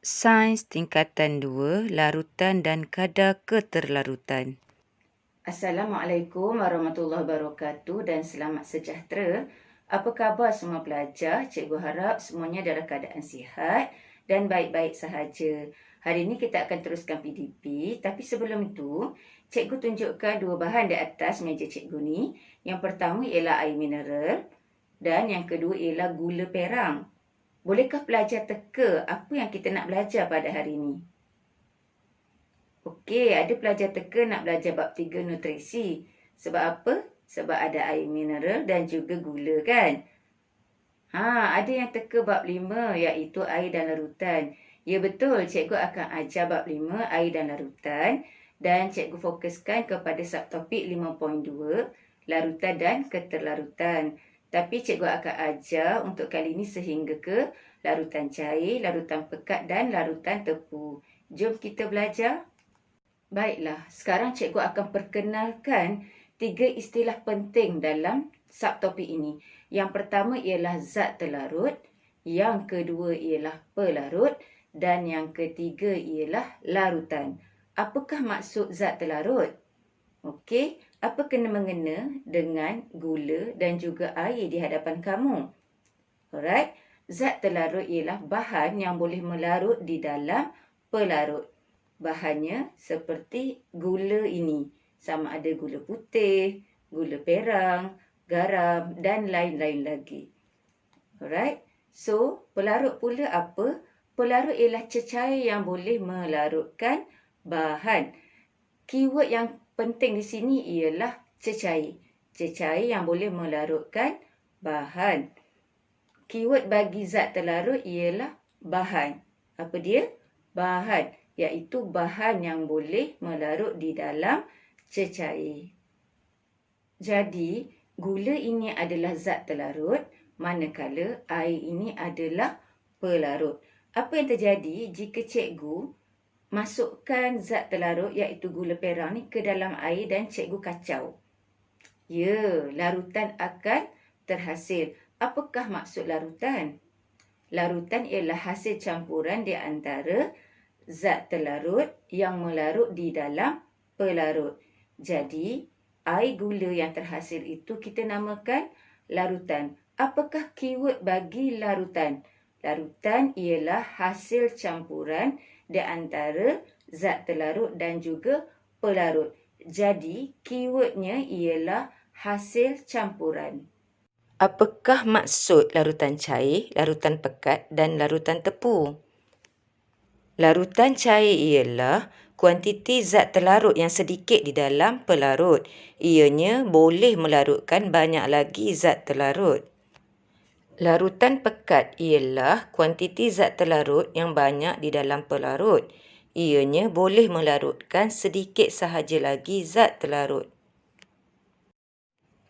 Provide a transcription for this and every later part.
Sains tingkatan 2, larutan dan kadar keterlarutan. Assalamualaikum warahmatullahi wabarakatuh dan selamat sejahtera. Apa khabar semua pelajar? Cikgu harap semuanya dalam keadaan sihat dan baik-baik sahaja. Hari ini kita akan teruskan PDP, tapi sebelum itu, cikgu tunjukkan dua bahan di atas meja cikgu ni. Yang pertama ialah air mineral dan yang kedua ialah gula perang. Bolehkah pelajar teka apa yang kita nak belajar pada hari ini? Okey, ada pelajar teka nak belajar bab 3 nutrisi. Sebab apa? Sebab ada air mineral dan juga gula kan? Ada yang teka bab 5 iaitu air dan larutan. Ya betul, cikgu akan ajar bab 5 air dan larutan. Dan cikgu fokuskan kepada subtopik 5.2, larutan dan keterlarutan. Tapi cikgu akan ajar untuk kali ini sehingga ke larutan cair, larutan pekat dan larutan tepu. Jom kita belajar. Baiklah, sekarang cikgu akan perkenalkan 3 istilah penting dalam subtopik ini. Yang pertama ialah zat terlarut, yang kedua ialah pelarut dan yang ketiga ialah larutan. Apakah maksud zat terlarut? Okey, apa kena-mengena dengan gula dan juga air di hadapan kamu? Alright, zat terlarut ialah bahan yang boleh melarut di dalam pelarut. Bahannya seperti gula ini. Sama ada gula putih, gula perang, garam dan lain-lain lagi. Alright. So, pelarut pula apa? Pelarut ialah cecair yang boleh melarutkan bahan. Keyword yang penting di sini ialah cecair. Cecair yang boleh melarutkan bahan. Keyword bagi zat terlarut ialah bahan. Apa dia? Bahan. Iaitu bahan yang boleh melarut di dalam cecair. Jadi, gula ini adalah zat terlarut, manakala air ini adalah pelarut. Apa yang terjadi jika cikgu masukkan zat terlarut iaitu gula perang ni ke dalam air dan cikgu kacau? Ya, larutan akan terhasil. Apakah maksud larutan? Larutan ialah hasil campuran di antara zat terlarut yang melarut di dalam pelarut. Jadi, air gula yang terhasil itu kita namakan larutan. Apakah keyword bagi larutan? Larutan ialah hasil campuran di antara zat terlarut dan juga pelarut. Jadi, keywordnya ialah hasil campuran. Apakah maksud larutan cair, larutan pekat dan larutan tepu? Larutan cair ialah kuantiti zat terlarut yang sedikit di dalam pelarut. Ianya boleh melarutkan banyak lagi zat terlarut. Larutan pekat ialah kuantiti zat terlarut yang banyak di dalam pelarut. Ianya boleh melarutkan sedikit sahaja lagi zat terlarut.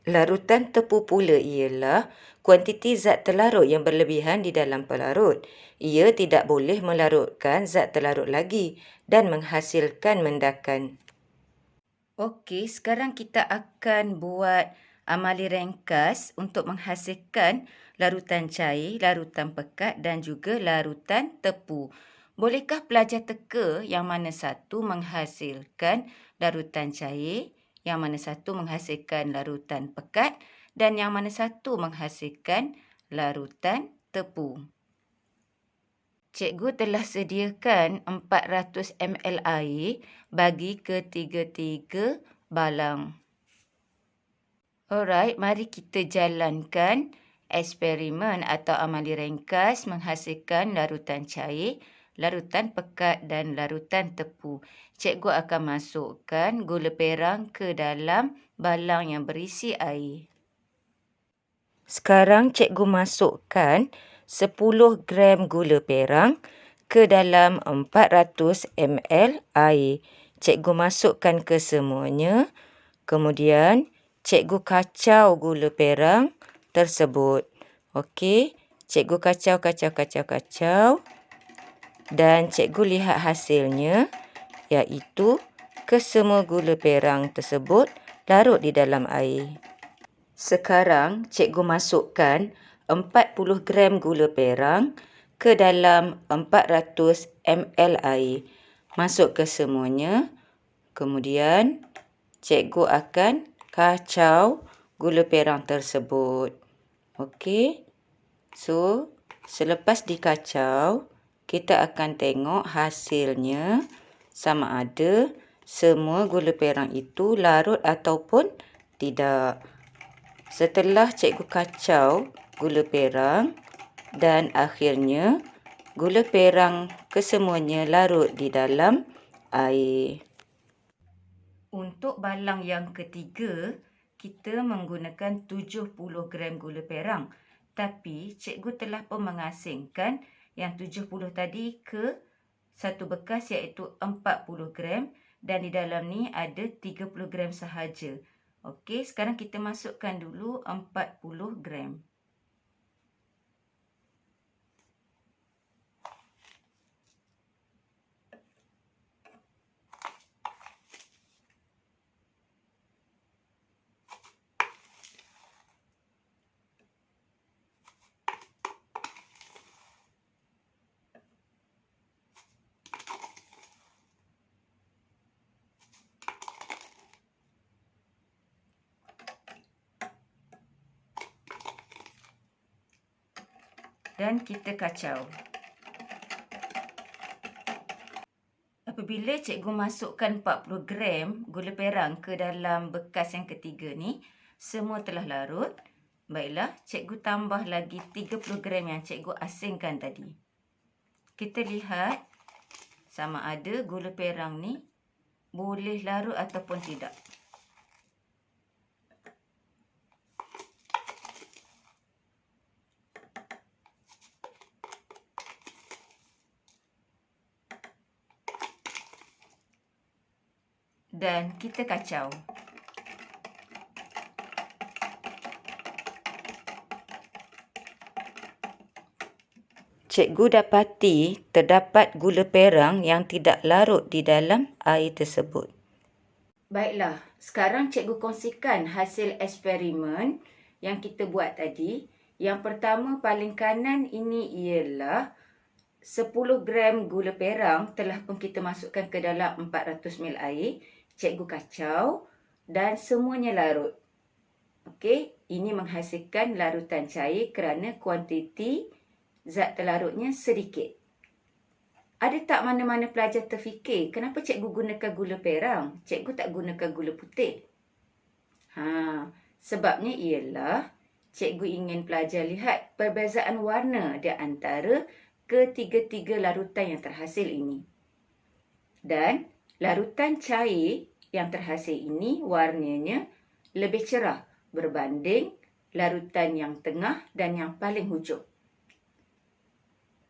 Larutan tepu pula ialah kuantiti zat terlarut yang berlebihan di dalam pelarut. Ia tidak boleh melarutkan zat terlarut lagi dan menghasilkan mendakan. Okey, sekarang kita akan buat amali ringkas untuk menghasilkan larutan cair, larutan pekat dan juga larutan tepu. Bolehkah pelajar teka yang mana satu menghasilkan larutan cair, yang mana satu menghasilkan larutan pekat dan yang mana satu menghasilkan larutan tepu? Cikgu telah sediakan 400 ml air bagi ketiga-tiga balang. Alright, mari kita jalankan eksperimen atau amali ringkas menghasilkan larutan cair, larutan pekat dan larutan tepu. Cikgu akan masukkan gula perang ke dalam balang yang berisi air. Sekarang cikgu masukkan 10 gram gula perang ke dalam 400 ml air. Cikgu masukkan ke semuanya. Kemudian cikgu kacau gula perang tersebut. Okey, cikgu kacau. Dan cikgu lihat hasilnya iaitu kesemua gula perang tersebut larut di dalam air. Sekarang cikgu masukkan 40 gram gula perang ke dalam 400 ml air. Masuk ke semuanya. Kemudian, cikgu akan kacau gula perang tersebut. Okey. So, selepas dikacau, kita akan tengok hasilnya sama ada semua gula perang itu larut ataupun tidak. Setelah cikgu kacau gula perang dan akhirnya gula perang kesemuanya larut di dalam air. Untuk balang yang ketiga, kita menggunakan 70 gram gula perang. Tapi cikgu telah pun mengasingkan yang 70 tadi ke satu bekas iaitu 40 gram dan di dalam ni ada 30 gram sahaja. Okey, sekarang kita masukkan dulu 40 gram. Dan kita kacau. Apabila cikgu masukkan 40 gram gula perang ke dalam bekas yang ketiga ni, semua telah larut. Baiklah, cikgu tambah lagi 30 gram yang cikgu asingkan tadi. Kita lihat sama ada gula perang ni boleh larut ataupun tidak. Dan kita kacau. Cikgu dapati terdapat gula perang yang tidak larut di dalam air tersebut. Baiklah, sekarang cikgu kongsikan hasil eksperimen yang kita buat tadi. Yang pertama paling kanan ini ialah 10 gram gula perang telah pun kita masukkan ke dalam 400 ml air. Cikgu kacau dan semuanya larut. Okey, ini menghasilkan larutan cair kerana kuantiti zat terlarutnya sedikit. Ada tak mana-mana pelajar terfikir kenapa cikgu gunakan gula perang? Cikgu tak gunakan gula putih. Sebabnya ialah cikgu ingin pelajar lihat perbezaan warna di antara ketiga-tiga larutan yang terhasil ini. Dan larutan cair yang terhasil ini warnanya lebih cerah berbanding larutan yang tengah dan yang paling hujung.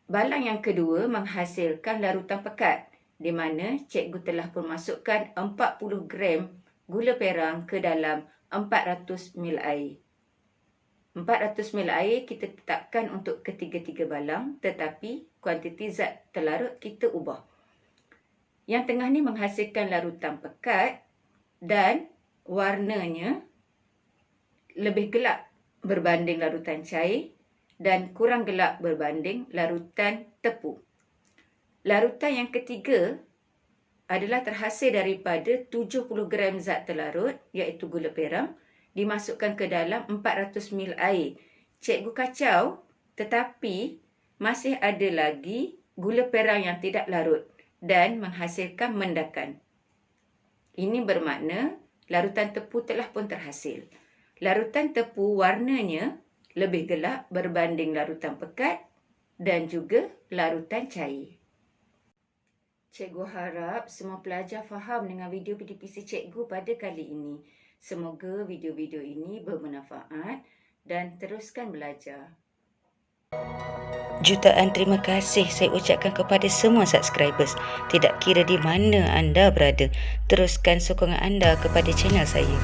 Balang yang kedua menghasilkan larutan pekat di mana cikgu telah pun masukkan 40 gram gula perang ke dalam 400 ml air. 400 ml air kita tetapkan untuk ketiga-tiga balang tetapi kuantiti zat terlarut kita ubah. Yang tengah ni menghasilkan larutan pekat dan warnanya lebih gelap berbanding larutan cair dan kurang gelap berbanding larutan tepu. Larutan yang ketiga adalah terhasil daripada 70 gram zat terlarut iaitu gula perang dimasukkan ke dalam 400 ml air. Cikgu kacau tetapi masih ada lagi gula perang yang tidak larut dan menghasilkan mendakan. Ini bermakna larutan tepu telah pun terhasil. Larutan tepu warnanya lebih gelap berbanding larutan pekat dan juga larutan cair. Cikgu harap semua pelajar faham dengan video PDPC cikgu pada kali ini. Semoga video-video ini bermanfaat dan teruskan belajar. Jutaan terima kasih saya ucapkan kepada semua subscribers. Tidak kira di mana anda berada, teruskan sokongan anda kepada channel saya.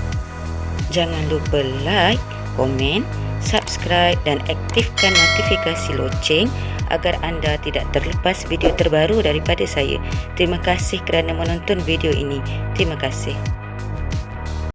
Jangan lupa like, komen, subscribe dan aktifkan notifikasi loceng agar anda tidak terlepas video terbaru daripada saya. Terima kasih kerana menonton video ini. Terima kasih.